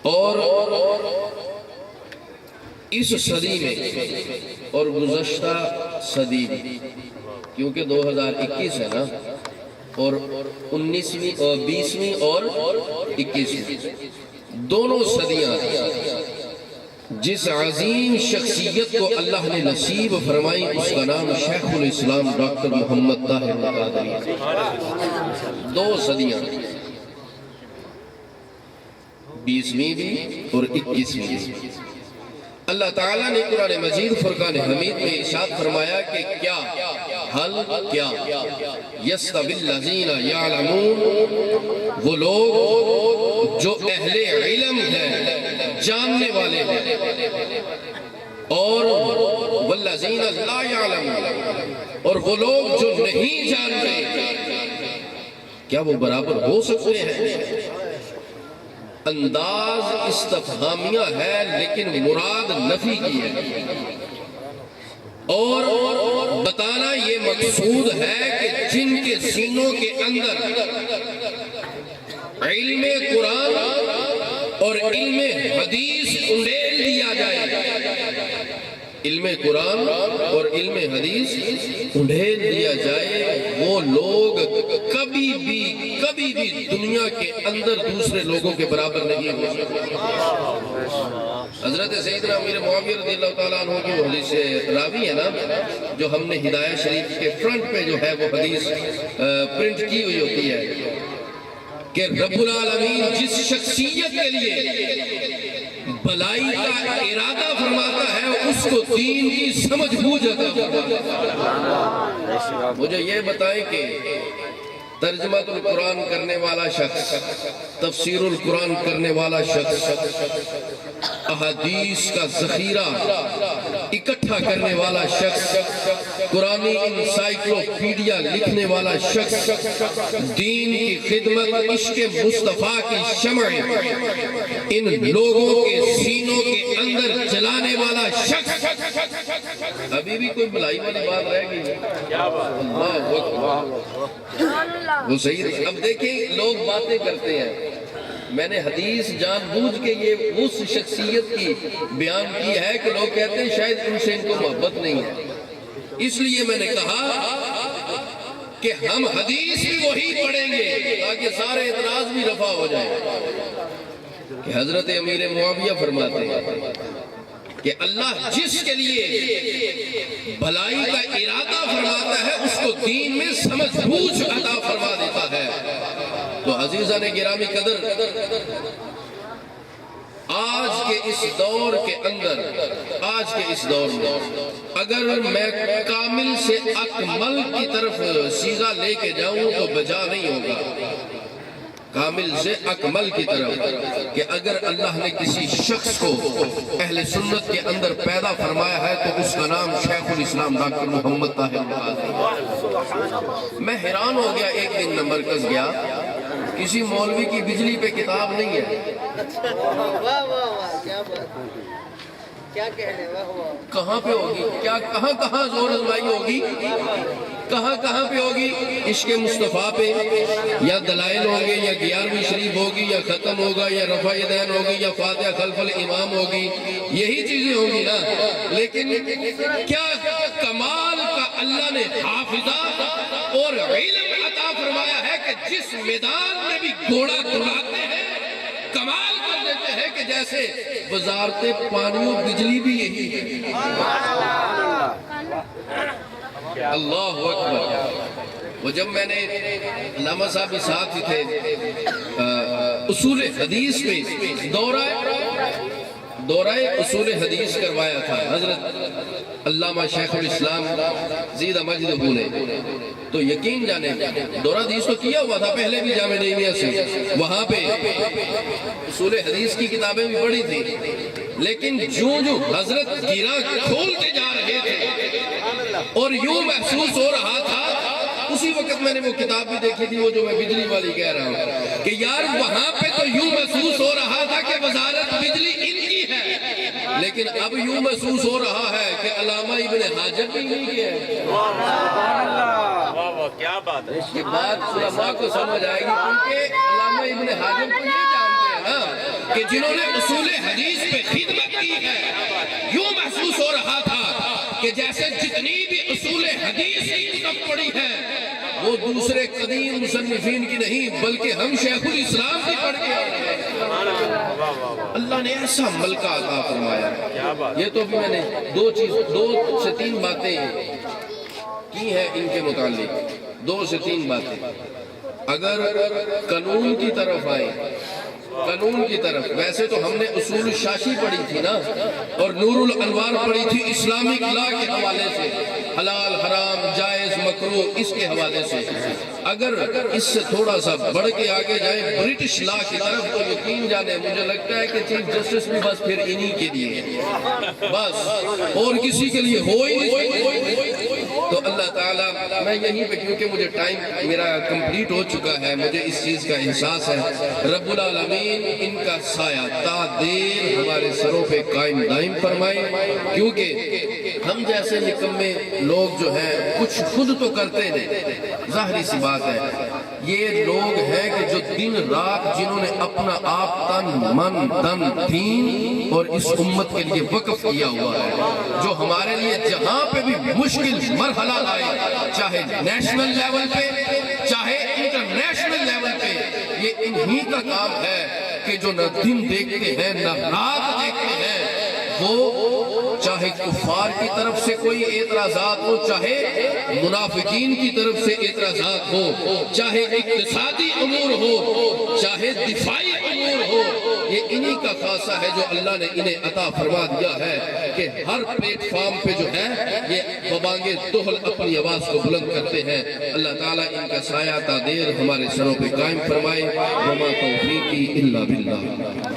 اور اس صدی میں اور گزشتہ صدی میں، کیونکہ 2021 ہے نا، اور 19ویں اور 20ویں اور 21ویں دونوں صدیاں جس عظیم شخصیت کو اللہ نے نصیب فرمائی اس کا نام شیخ الاسلام ڈاکٹر محمد طاہر القادری ہے۔ 2 صدیاں، 20ویں بھی اور 21ویں بھی۔ اللہ تعالیٰ نے قرآن مجید فرقان حمید میں ارشاد فرمایا کہ کیا حل کیا یستوی الذین یعلمون، وہ لوگ جو اہل علم ہیں، جاننے والے ہیں، اور والذین لا یعلمون، اور وہ لوگ جو نہیں جانتے، کیا وہ برابر ہو سکتے ہیں؟ انداز استفہامیہ ہے لیکن مراد نفی کی ہے، اور بتانا یہ مقصود ہے کہ جن کے سینوں کے اندر علم قرآن اور علم حدیث انڈیل دیا جائے، علم قرآن اور علم حدیث انڈیل دیا جائے، وہ لوگ کبھی بھی دنیا کے اندر دوسرے لوگوں کے برابر نہیں ہو سکتے۔ حضرت سیدنا امیر معاویہ رضی اللہ تعالیٰ عنہ کی وہ حدیث راوی ہے نا، جو ہم نے ہدایہ شریف کے فرنٹ پہ جو ہے وہ حدیث پرنٹ کی ہوئی ہوتی ہے کہ رب العالمین جس شخصیت کے لیے بھلائی کا ارادہ فرماتا ہے اس کو دین کی سمجھ بوجھ عطا فرماتا ہے۔ مجھے یہ بتائیں کہ ترجمہ القرآن کرنے والا شخص، تفسیر القرآن کرنے والا شخص، احادیث کا ذخیرہ اکٹھا کرنے والا شخص، قرآنی انسائیکلوپیڈیا لکھنے والا شخص، دین کی خدمت، عشق مصطفیٰ کی شمع ان لوگوں کے سینوں کے اندر جلانے والا شخص، ابھی بھی کوئی بھلائی والی بات رہ گئی ہے؟ اللہ اکبر، وہ صحیح۔ اب دیکھیں لوگ باتیں کرتے ہیں، میں نے حدیث جان بوجھ کے یہ اس شخصیت کی بیان کی ہے کہ لوگ کہتے ہیں شاید ان سے ان کو محبت نہیں ہے، اس لیے میں نے کہا کہ ہم حدیث بھی وہی پڑھیں گے تاکہ سارے اعتراض بھی رفع ہو جائے کہ حضرت امیر معاویہ فرماتے ہیں کہ اللہ جس کے لیے بھلائی کا ارادہ فرماتا ہے اس کو دین میں سمجھ بوجھ عطا فرما دیتا ہے۔ تو عزیزان گرامی قدر، آج کے اس دور کے اندر، آج کے اس دور میں اگر میں کامل سے اکمل کی طرف سیغہ لے کے جاؤں تو بجا نہیں ہوگا، کامل سے اکمل کی طرف، کہ اگر اللہ نے کسی شخص کو اہل سنت کے اندر پیدا فرمایا ہے تو اس کا نام شیخ الاسلام ڈاکٹر محمد طاہر القادری۔ میں حیران ہو گیا، ایک دن میں مرکز گیا، کسی مولوی کی بجلی پہ کتاب نہیں ہے، کہاں پہ ہوگی؟ کیا کہاں زور آزمائی ہوگی؟ کہاں پہ ہوگی؟ عشق مصطفیٰ پہ، یا دلائل ہوں گے، یا 11ویں شریف ہوگی، یا ختم ہوگا، یا رفع یدین ہوگی، یا فاتحہ خلف الامام ہوگی، یہی چیزیں ہوں گی نا۔ لیکن کیا کمال کا اللہ نے حافظہ اور علم عطا فرمایا ہے کہ جس میدان میں بھی گھوڑا دوڑاتے ہیں کمال کر دیتے ہیں کہ جیسے وزارت پانی و بجلی بھی یہی ہے۔ اللہ اکبر۔ وہ جب میں نے علامہ صاحب بھی ساتھ ہی تھے، اصول حدیث پہ دورہ اصول حدیث کروایا تھا حضرت علامہ شیخ الاسلام زیدہ مجدہ نے، تو یقین جانے دورہ حدیث تو کیا ہوا تھا پہلے بھی جامعہ نعیمیہ سے، وہاں پہ اصول حدیث کی کتابیں بھی پڑھی تھی، لیکن جو حضرت گرا کھولتے جا رہے تھے اور یوں محسوس ہو رہا تھا، اسی وقت میں نے وہ کتاب بھی دیکھی تھی، وہ جو میں بجلی والی کہہ رہا ہوں، کہ یار وہاں پہ تو یوں محسوس ہو رہا تھا کہ وزارت بجلی ان کی ہے، لیکن اب یوں محسوس ہو رہا ہے کہ علامہ ابن حاجب بھی نہیں کی ہے۔ کیا بات ہے، یہ بات علماء کو سمجھ آئے گی، کیونکہ علامہ ابن حاجب کو نہیں جانتے ہیں نا، کہ جنہوں نے اصول حدیث پہ خدمت کی ہے، یوں محسوس ہو رہا تھا کہ جیسے جتنی بھی اصول حدیث کی کتاب پڑھی ہے وہ دوسرے قدیم مصنفین کی نہیں بلکہ ہم شیخ الاسلام کی پڑھ کے آئے ہیں۔ اللہ نے ایسا ملکہ عطا فرمایا۔ یہ تو بھی میں نے دو سے تین باتیں کی ہیں ان کے متعلق، 2 سے 3 باتیں۔ اگر قانون کی طرف آئے، قانون کی طرف، ویسے تو ہم نے اصول شاشی پڑھی تھی نا، اور نور الانوار پڑھی تھی اسلامک لا کے حوالے سے، حلال حرام جائز مکروہ اس کے حوالے سے۔ اگر اس سے تھوڑا سا بڑھ کے آگے جائیں برٹش لا کی طرف تو یقین جانے مجھے لگتا ہے کہ چیف جسٹس بھی بس پھر انہی کے لیے بس اور کسی کے لیے ہو ہی نہیں۔ تو اللہ تعالیٰ، میں یہیں پہ کیونکہ مجھے ٹائم میرا کمپلیٹ ہو چکا ہے، مجھے اس چیز کا احساس ہے، رب العالمین ان کا سایہ تا دیر ہمارے سروں پہ قائم دائم فرمائے، کیونکہ ہم جیسے نکمے لوگ جو ہیں کچھ خود تو کرتے نہیں، ظاہری سی بات ہے، یہ لوگ ہیں کہ جو دن رات جنہوں نے اپنا آپ تن من دن دین اور اس امت کے لیے وقف کیا ہوا ہے، جو ہمارے لیے جہاں پہ بھی مشکل مرحلہ آئے، چاہے نیشنل لیول پہ چاہے انٹرنیشنل لیول پہ، یہ انہی کا کام ہے کہ جو نہ دن دیکھتے ہیں نہ رات دیکھتے ہیں، وہ چاہے کفار کی طرف سے کوئی اعتراضات ہو، چاہے منافقین کی طرف سے اعتراضات ہو، چاہے اقتصادی امور ہو، چاہے دفاعی امور ہو، یہ انہی کا خاصہ ہے جو اللہ نے انہیں عطا فرما دیا ہے کہ ہر پلیٹ فارم پہ جو ہے یہ ببانگِ طحل اپنی آواز کو بلند کرتے ہیں۔ اللہ تعالیٰ ان کا سایہ تا دیر ہمارے سروں پہ قائم فرمائے۔ وما توفیقی الا باللہ۔